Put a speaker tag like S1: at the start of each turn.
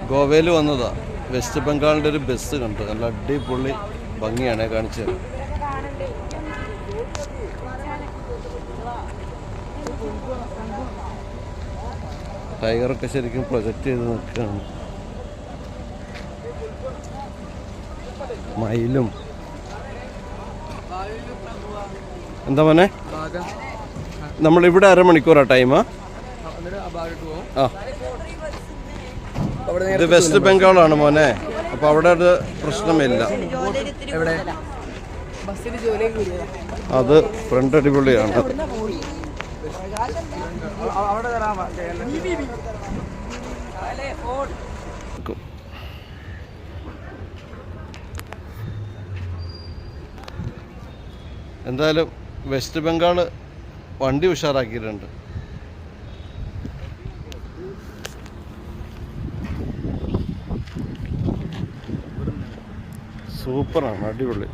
S1: ഗോവയിൽ വന്നതാ. വെസ്റ്റ് ബംഗാളിൻ്റെ ഒരു ബസ് കണ്ടു. നല്ല അടിപൊളി ഭംഗിയാണ് കാണിച്ചത്. ടൈഗറൊക്കെ ശരിക്കും പ്രൊജക്റ്റ് ചെയ്ത് നിൽക്കുകയാണ്. മയിലും എന്താ മോനെ, നമ്മളിവിടെ അരമണിക്കൂറാ ടൈമാ. ആ, ഇത് വെസ്റ്റ് ബംഗാളാണ് മോനെ. അപ്പോൾ അവിടെ ഒരു പ്രശ്നമില്ല. അത് ഫ്രണ്ട് അടിപൊളിയാണ്. എന്തായാലും വെസ്റ്റ് ബംഗാൾ വണ്ടി ഉഷാറാക്കിയിട്ടുണ്ട്. സൂപ്പറാണ്, അടിപൊളി.